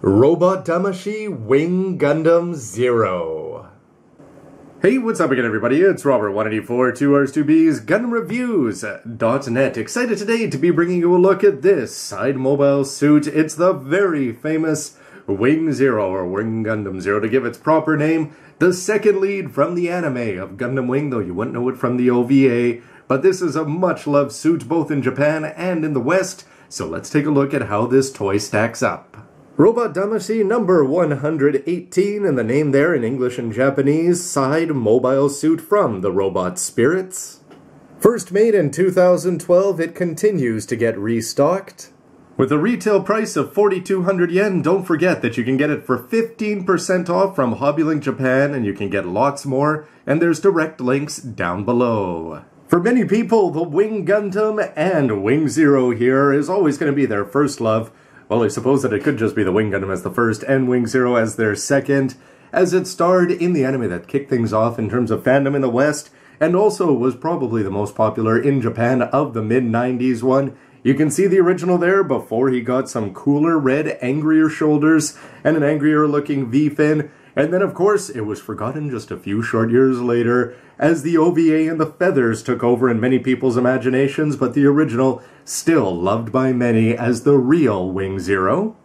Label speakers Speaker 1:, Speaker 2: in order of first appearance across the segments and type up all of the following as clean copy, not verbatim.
Speaker 1: Robot Damashii Wing Gundam Zero. Hey, what's up again, everybody? It's Robert, 184, 2Rs2Bs, gundamreviews.net. Excited today to be bringing you a look at this side mobile suit. It's the very famous Wing Zero, or Wing Gundam Zero to give its proper name. The second lead from the anime of Gundam Wing, though you wouldn't know it from the OVA. But this is a much-loved suit both in Japan and in the West, so let's take a look at how this toy stacks up. Robot Damashii number 118, and the name there in English and Japanese, side mobile suit from the Robot Spirits. First made in 2012, it continues to get restocked. With a retail price of 4,200 yen, don't forget that you can get it for 15% off from Hobbylink Japan, and you can get lots more, and there's direct links down below. For many people, the Wing Gundam and Wing Zero here is always going to be their first love. Well, I suppose that it could just be the Wing Gundam as the first and Wing Zero as their second, as it starred in the anime that kicked things off in terms of fandom in the West, and also was probably the most popular in Japan of the mid-90s one. You can see the original there before he got some cooler red, angrier shoulders and an angrier looking V-fin. And then, of course, it was forgotten just a few short years later as the OVA and the feathers took over in many people's imaginations, but the original still loved by many as the real Wing Zero.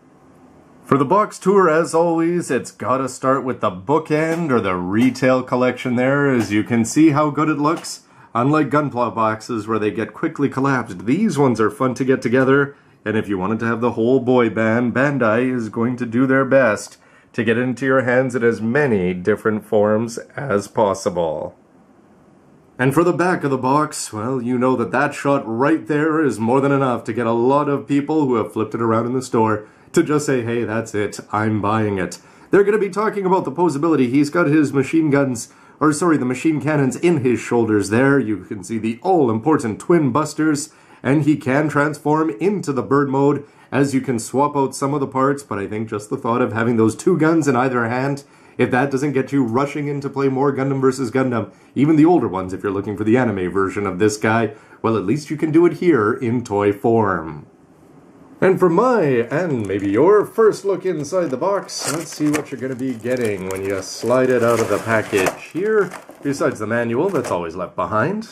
Speaker 1: For the box tour, as always, it's gotta start with the bookend or the retail collection there, as you can see how good it looks. Unlike Gunpla boxes where they get quickly collapsed, these ones are fun to get together, and if you wanted to have the whole boy band, Bandai is going to do their best to get into your hands in as many different forms as possible. And for the back of the box, well, you know that shot right there is more than enough to get a lot of people who have flipped it around in the store to just say, hey, that's it, I'm buying it. They're going to be talking about the posability. He's got his machine guns, or sorry, the machine cannons in his shoulders there. You can see the all-important twin busters, and he can transform into the bird mode, as you can swap out some of the parts, but I think just the thought of having those two guns in either hand, if that doesn't get you rushing in to play more Gundam vs. Gundam, even the older ones if you're looking for the anime version of this guy, well, at least you can do it here in toy form. And for my, and maybe your, first look inside the box, let's see what you're going to be getting when you slide it out of the package here, besides the manual that's always left behind.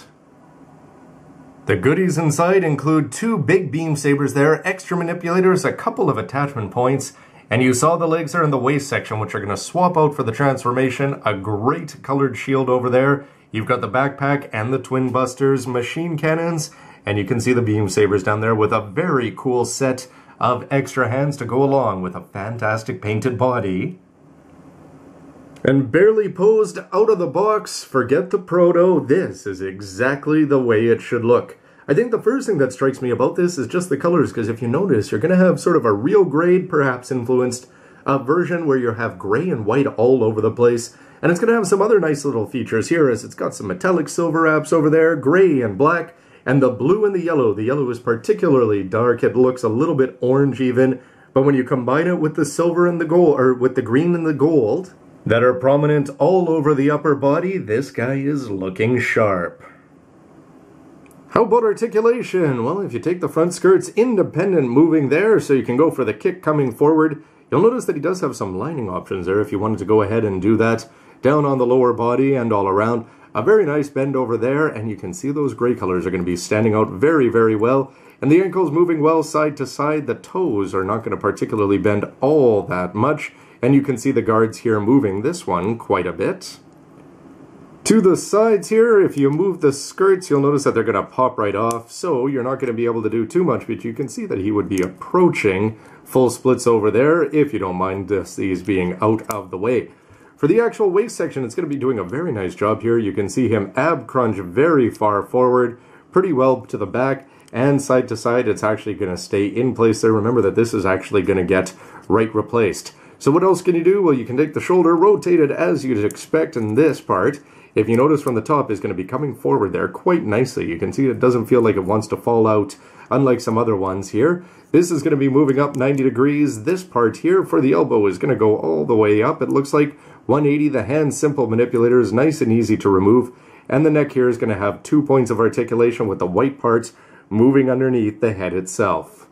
Speaker 1: The goodies inside include two big beam sabers there, extra manipulators, a couple of attachment points, and you saw the legs are in the waist section, which are going to swap out for the transformation. A great colored shield over there. You've got the backpack and the twin busters, machine cannons, and you can see the beam sabers down there with a very cool set of extra hands to go along with a fantastic painted body. And barely posed out of the box, forget the proto, this is exactly the way it should look. I think the first thing that strikes me about this is just the colors, because if you notice, you're going to have sort of a real grade, perhaps influenced, version where you have gray and white all over the place. And it's going to have some other nice little features here, as it's got some metallic silver wraps over there, gray and black, and the blue and the yellow. The yellow is particularly dark, it looks a little bit orange even, but when you combine it with the silver and the gold, or with the green and the gold, that are prominent all over the upper body, this guy is looking sharp. How about articulation? Well, if you take the front skirts independent moving there, so you can go for the kick coming forward, you'll notice that he does have some lining options there if you wanted to go ahead and do that. Down on the lower body and all around. A very nice bend over there, and you can see those gray colors are going to be standing out very, very well. And the ankles moving well side to side. The toes are not going to particularly bend all that much. And you can see the guards here moving this one quite a bit. To the sides here, if you move the skirts, you'll notice that they're going to pop right off. So you're not going to be able to do too much, but you can see that he would be approaching full splits over there, if you don't mind these being out of the way. For the actual waist section, it's going to be doing a very nice job here. You can see him ab crunch very far forward, pretty well to the back, and side to side, it's actually going to stay in place there. Remember that this is actually going to get right replaced. So what else can you do? Well, you can take the shoulder, rotate it as you'd expect in this part. If you notice from the top, is going to be coming forward there quite nicely. You can see it doesn't feel like it wants to fall out, unlike some other ones here. This is going to be moving up 90 degrees. This part here for the elbow is going to go all the way up. It looks like 180. The hand simple manipulator is nice and easy to remove. And the neck here is going to have 2 points of articulation with the white parts moving underneath the head itself.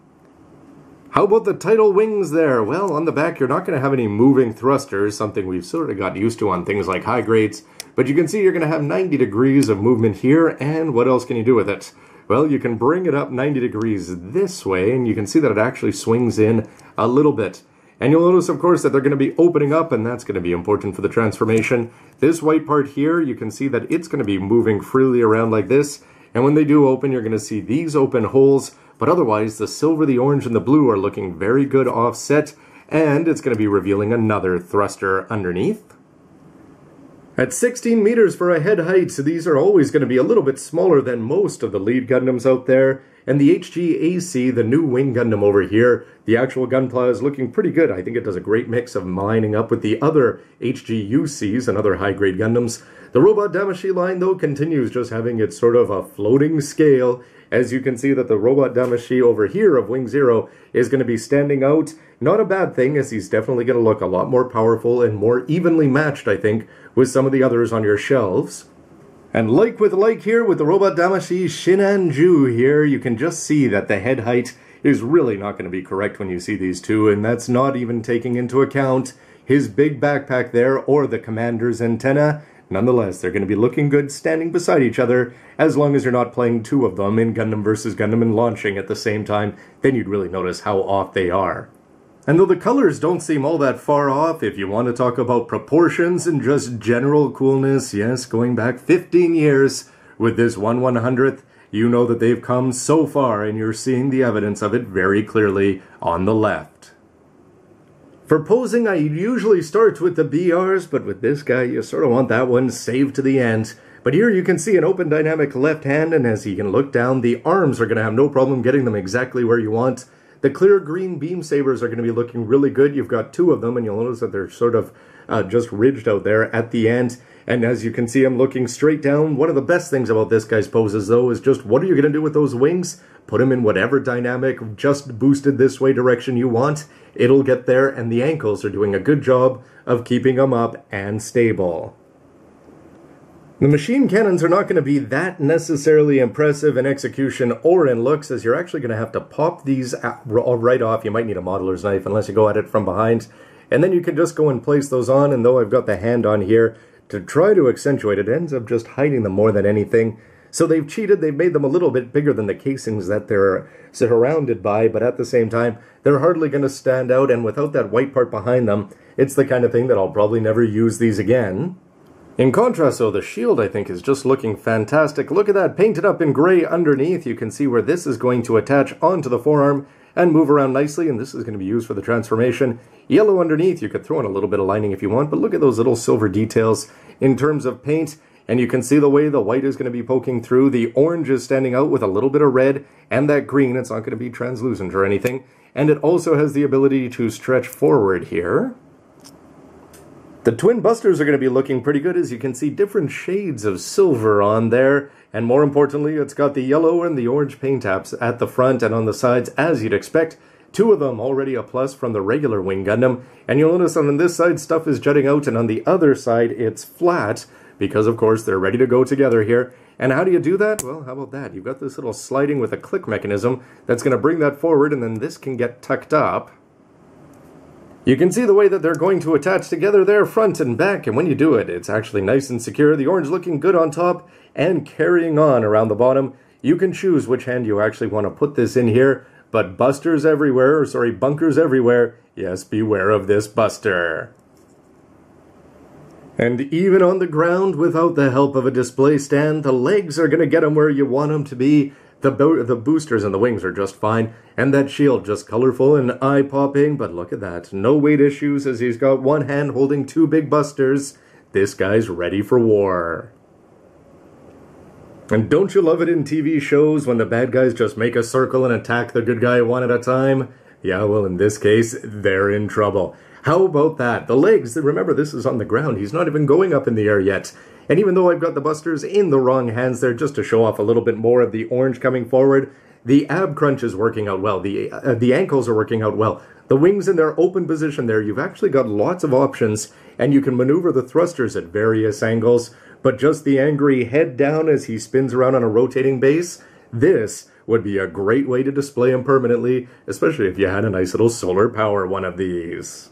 Speaker 1: How about the tidal wings there? Well, on the back you're not going to have any moving thrusters, something we've sort of got used to on things like high grades, but you can see you're going to have 90 degrees of movement here, and what else can you do with it? Well, you can bring it up 90 degrees this way, and you can see that it actually swings in a little bit. And you'll notice, of course, that they're going to be opening up, and that's going to be important for the transformation. This white part here, you can see that it's going to be moving freely around like this, and when they do open, you're going to see these open holes, but otherwise, the silver, the orange, and the blue are looking very good offset, and it's going to be revealing another thruster underneath. At 16 meters for a head height, so these are always going to be a little bit smaller than most of the lead Gundams out there. And the HGAC, the new wing Gundam over here, the actual gunpla is looking pretty good. I think it does a great mix of lining up with the other HGUCs and other high-grade Gundams. The robot Damashii line, though, continues just having its sort of a floating scale. As you can see that the robot Damashii over here of Wing Zero is going to be standing out. Not a bad thing, as he's definitely going to look a lot more powerful and more evenly matched, I think, with some of the others on your shelves. And like with like here with the robot Damashii Shinanju here, you can just see that the head height is really not going to be correct when you see these two, and that's not even taking into account his big backpack there or the commander's antenna. Nonetheless, they're going to be looking good standing beside each other, as long as you're not playing two of them in Gundam vs. Gundam and launching at the same time. Then you'd really notice how off they are. And though the colors don't seem all that far off, if you want to talk about proportions and just general coolness, yes, going back 15 years with this 1/100th, you know that they've come so far, and you're seeing the evidence of it very clearly on the left. For posing, I usually start with the BRs, but with this guy, you sort of want that one saved to the end. But here you can see an open dynamic left hand, and as you can look down, the arms are going to have no problem getting them exactly where you want. The clear green beam sabers are going to be looking really good. You've got two of them, and you'll notice that they're sort of just ridged out there at the end. And as you can see, I'm looking straight down. One of the best things about this guy's poses, though, is just what are you going to do with those wings? Put them in whatever dynamic, just boosted this way direction you want. It'll get there, and the ankles are doing a good job of keeping them up and stable. The machine cannons are not going to be that necessarily impressive in execution or in looks, as you're actually going to have to pop these right off. You might need a modeler's knife unless you go at it from behind. And then you can just go and place those on, and though I've got the hand on here to try to accentuate it, ends up just hiding them more than anything. So they've cheated, they've made them a little bit bigger than the casings that they're surrounded by, but at the same time, they're hardly going to stand out, and without that white part behind them, it's the kind of thing that I'll probably never use these again. In contrast, though, the shield, I think, is just looking fantastic. Look at that, painted up in gray underneath. You can see where this is going to attach onto the forearm and move around nicely, and this is going to be used for the transformation. Yellow underneath, you could throw in a little bit of lining if you want, but look at those little silver details in terms of paint, and you can see the way the white is going to be poking through. The orange is standing out with a little bit of red, and that green, it's not going to be translucent or anything, and it also has the ability to stretch forward here. The twin busters are going to be looking pretty good, as you can see different shades of silver on there, and more importantly, it's got the yellow and the orange paint apps at the front and on the sides, as you'd expect. Two of them already a plus from the regular Wing Gundam, and you'll notice on this side stuff is jutting out, and on the other side it's flat, because of course they're ready to go together here. And how do you do that? Well, how about that? You've got this little sliding with a click mechanism that's going to bring that forward, and then this can get tucked up. You can see the way that they're going to attach together there, front and back, and when you do it, it's actually nice and secure. The orange looking good on top and carrying on around the bottom. You can choose which hand you actually want to put this in here, but bunkers everywhere. Yes, beware of this buster. And even on the ground, without the help of a display stand, the legs are going to get them where you want them to be. The boosters and the wings are just fine, and that shield just colorful and eye-popping, but look at that. No weight issues, as he's got one hand holding two big busters. This guy's ready for war. And don't you love it in TV shows when the bad guys just make a circle and attack the good guy one at a time? Yeah, well, in this case, they're in trouble. How about that? The legs, remember this is on the ground. He's not even going up in the air yet. And even though I've got the busters in the wrong hands there, just to show off a little bit more of the orange coming forward, the ab crunch is working out well. The ankles are working out well. The wings in their open position there, you've actually got lots of options, and you can maneuver the thrusters at various angles, but just the angry head down as he spins around on a rotating base, this would be a great way to display them permanently, especially if you had a nice little solar power one of these.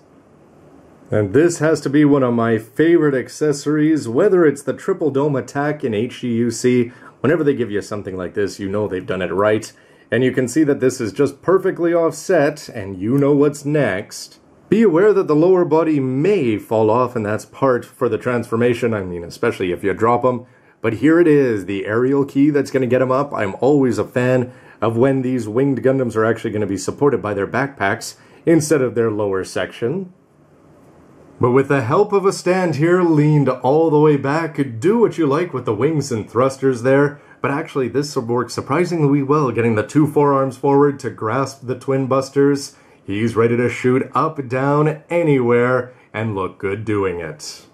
Speaker 1: And this has to be one of my favorite accessories, whether it's the triple dome attack in HGUC. Whenever they give you something like this, you know they've done it right. And you can see that this is just perfectly offset, and you know what's next. Be aware that the lower body may fall off, and that's part for the transformation. I mean, especially if you drop them. But here it is, the aerial key that's going to get them up. I'm always a fan of when these winged Gundams are actually going to be supported by their backpacks instead of their lower section. But with the help of a stand here leaned all the way back, do what you like with the wings and thrusters there. But actually this works surprisingly well, getting the two forearms forward to grasp the twin busters. He's ready to shoot up, down, anywhere, and look good doing it.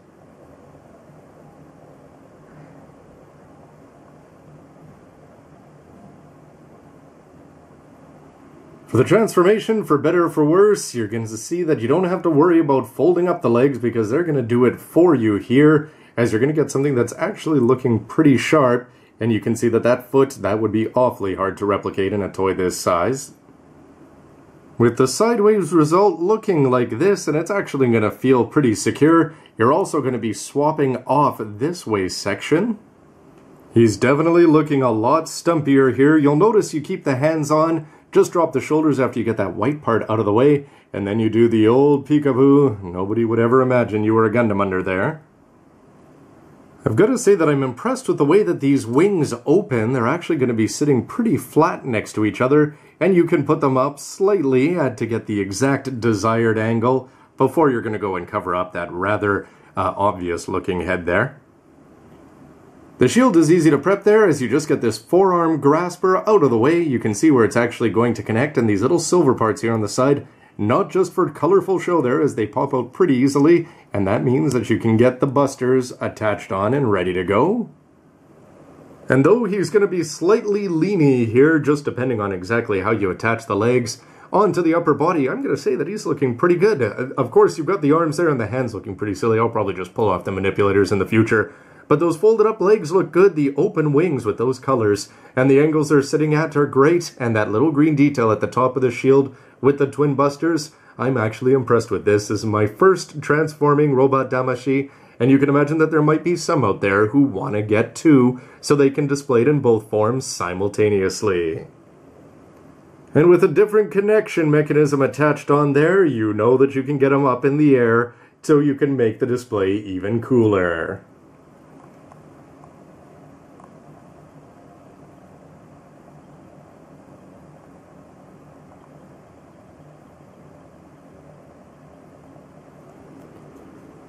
Speaker 1: For the transformation, for better or for worse, you're going to see that you don't have to worry about folding up the legs because they're going to do it for you here, as you're going to get something that's actually looking pretty sharp, and you can see that that foot, that would be awfully hard to replicate in a toy this size. With the sideways result looking like this, and it's actually going to feel pretty secure, you're also going to be swapping off this waist section. He's definitely looking a lot stumpier here. You'll notice you keep the hands on. Just drop the shoulders after you get that white part out of the way, and then you do the old peekaboo. Nobody would ever imagine you were a Gundam under there. I've got to say that I'm impressed with the way that these wings open. They're actually going to be sitting pretty flat next to each other, and you can put them up slightly to get the exact desired angle before you're going to go and cover up that rather obvious looking head there. The shield is easy to prep there, as you just get this forearm grasper out of the way. You can see where it's actually going to connect, and these little silver parts here on the side, not just for colorful show there, as they pop out pretty easily, and that means that you can get the busters attached on and ready to go. And though he's going to be slightly leany here, just depending on exactly how you attach the legs onto the upper body, I'm going to say that he's looking pretty good. Of course, you've got the arms there and the hands looking pretty silly. I'll probably just pull off the manipulators in the future. But those folded up legs look good, the open wings with those colors, and the angles they're sitting at are great, and that little green detail at the top of the shield with the twin busters, I'm actually impressed with this. This is my first transforming robot Damashii, and you can imagine that there might be some out there who want to get two, so they can display it in both forms simultaneously. And with a different connection mechanism attached on there, you know that you can get them up in the air, so you can make the display even cooler.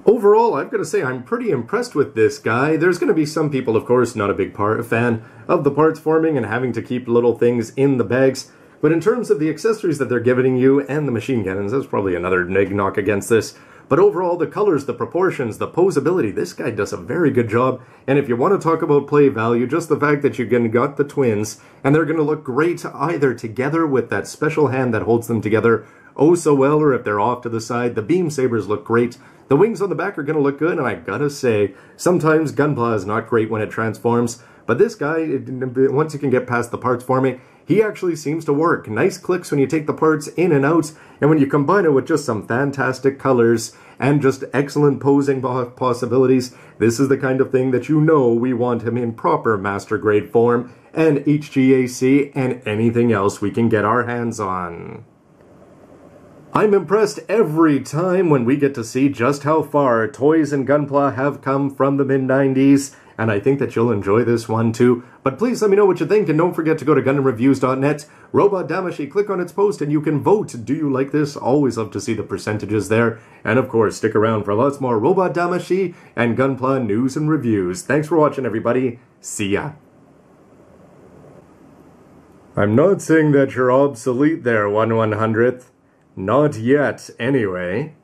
Speaker 1: Overall, I've got to say I'm pretty impressed with this guy. There's going to be some people, of course, not a big fan of the parts forming and having to keep little things in the bags. But in terms of the accessories that they're giving you and the machine cannons, that's probably another knock against this. But overall, the colors, the proportions, the posability, this guy does a very good job. And if you want to talk about play value, just the fact that you got the twins, and they're going to look great either together with that special hand that holds them together oh so well, or if they're off to the side. The beam sabers look great. The wings on the back are going to look good, and I gotta say, sometimes Gunpla is not great when it transforms, but this guy, once you can get past the parts forming, he actually seems to work. Nice clicks when you take the parts in and out, and when you combine it with just some fantastic colors and just excellent posing possibilities, this is the kind of thing that you know we want him in proper master grade form, and HGAC, and anything else we can get our hands on. I'm impressed every time when we get to see just how far toys and Gunpla have come from the mid-90s, and I think that you'll enjoy this one too. But please let me know what you think, and don't forget to go to GundamReviews.net, Robot Damashii, click on its post, and you can vote. Do you like this? Always love to see the percentages there. And of course, stick around for lots more Robot Damashii and Gunpla news and reviews. Thanks for watching, everybody. See ya. I'm not saying that you're obsolete there, 1/100th. Not yet, anyway.